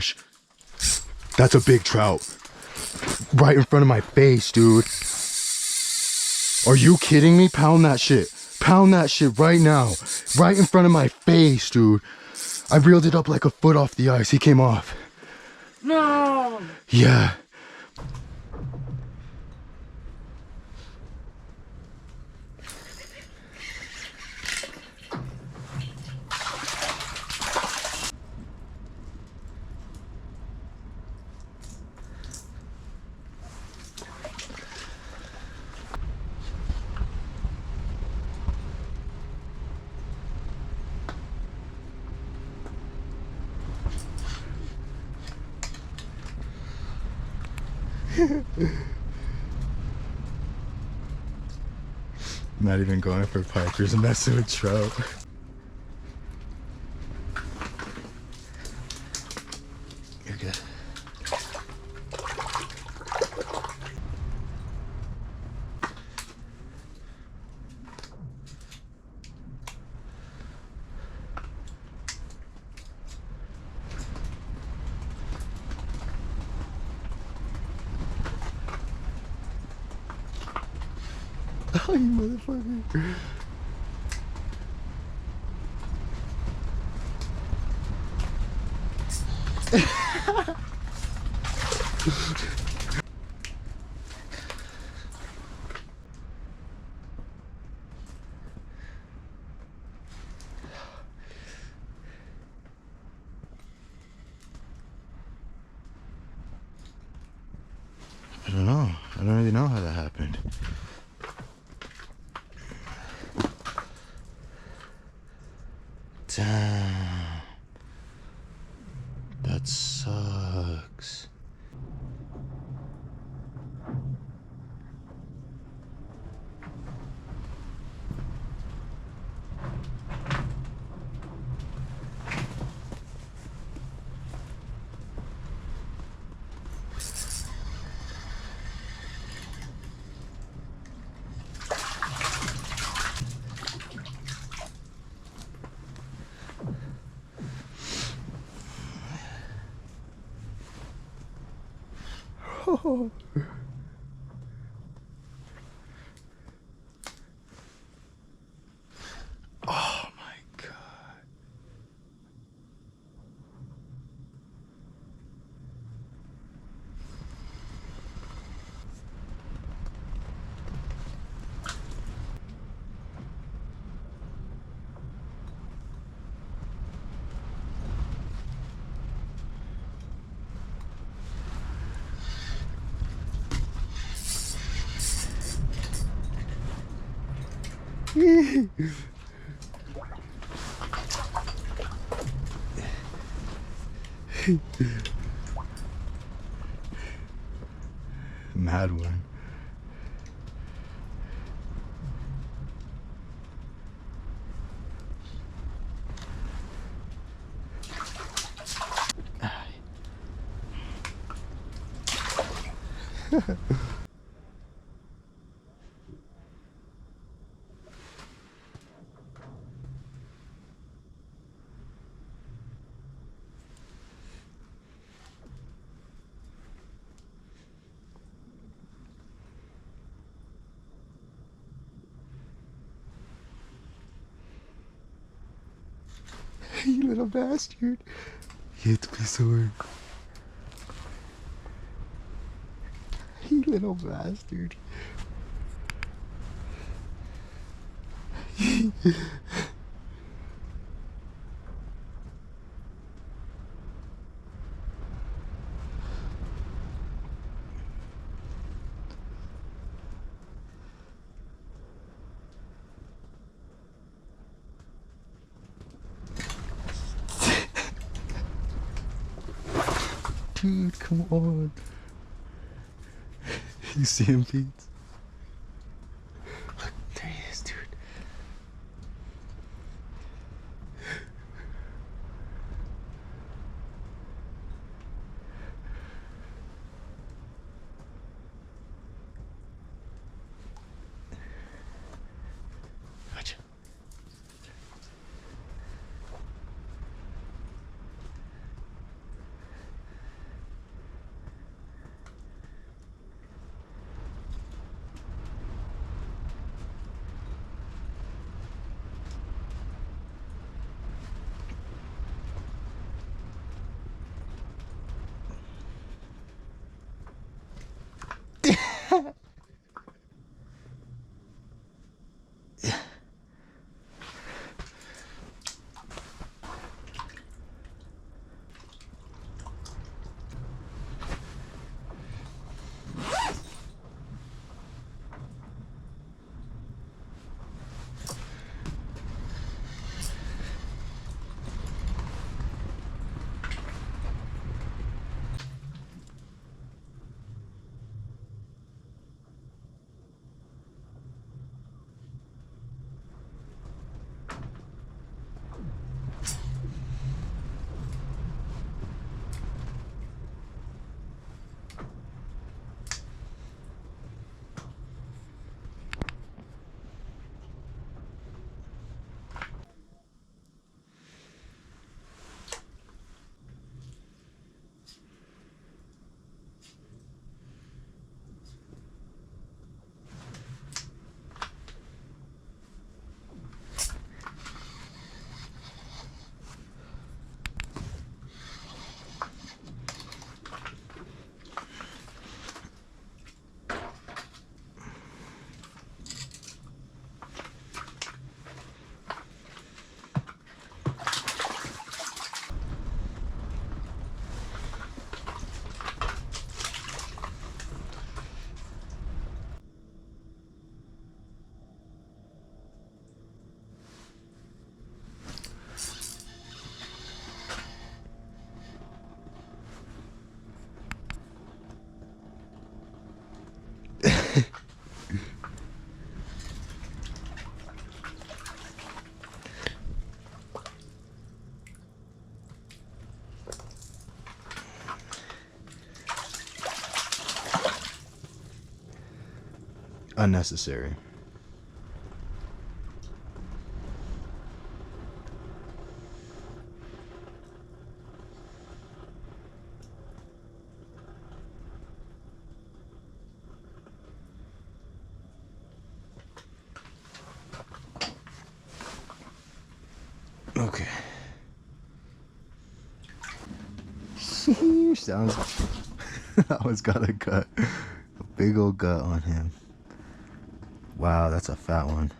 gosh. That's a big trout. Right in front of my face, dude. Are you kidding me? Pound that shit. Pound that shit right now. Right in front of my face, dude. I reeled it up like a foot off the ice. He came off. No! Yeah. Not even going for pipers, messing with trout. You're good. Oh, you motherfucker. I don't know. I don't really know how that happened. Damn. That sucks. Oh. Oh my God. Mad one. You little bastard. You hit the piece of work. You little bastard. Dude, come on. You see him, Pete? Look, there he is, dude. Watch. unnecessary. Okay. Sounds. That one's got a gut. A big old gut on him. Wow, that's a fat one.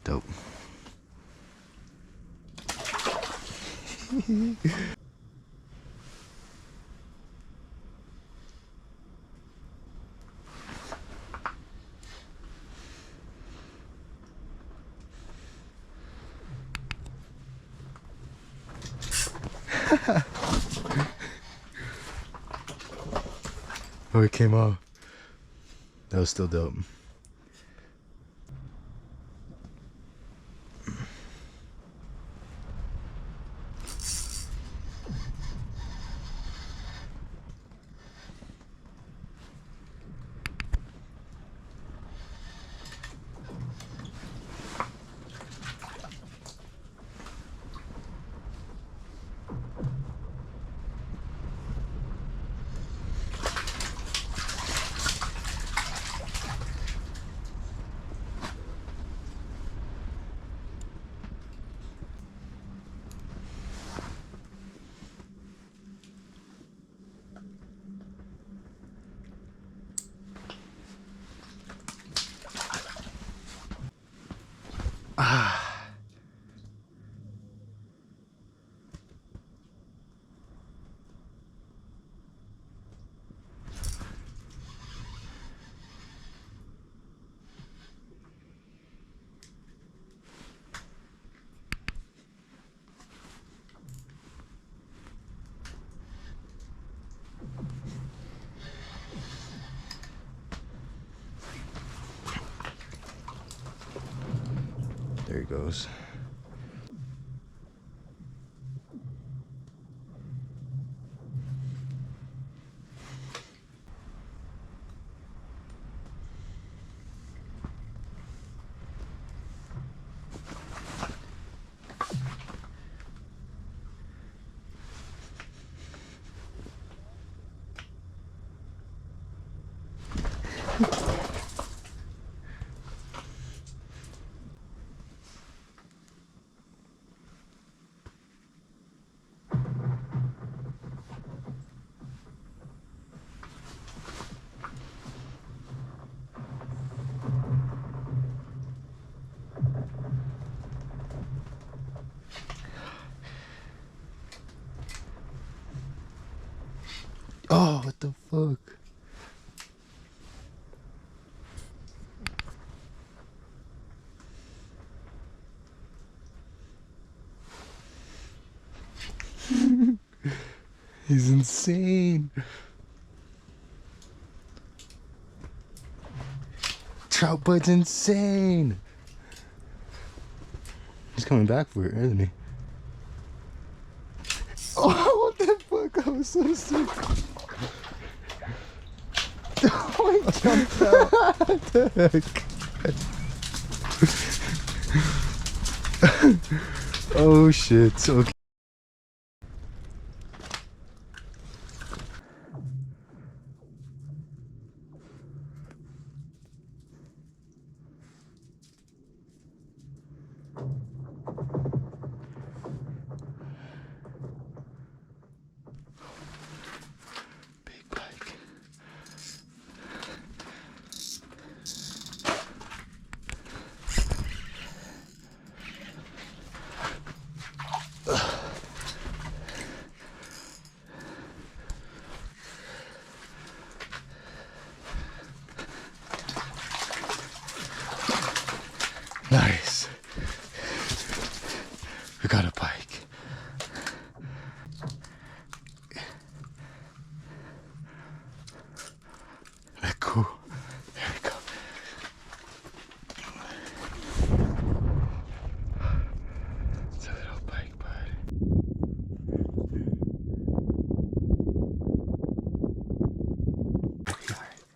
Dope. Oh, it came off. That was still dope. There he goes. Oh, what the fuck? He's insane. Trout Bud's insane. He's coming back for it, isn't he? Oh, what the fuck? I was so sick. Oh, he jumped out. What the heck? Oh, shit. Okay. Big bike. Nice. We got a bike. Let go. There we go. It's a little bike, bud. Alright.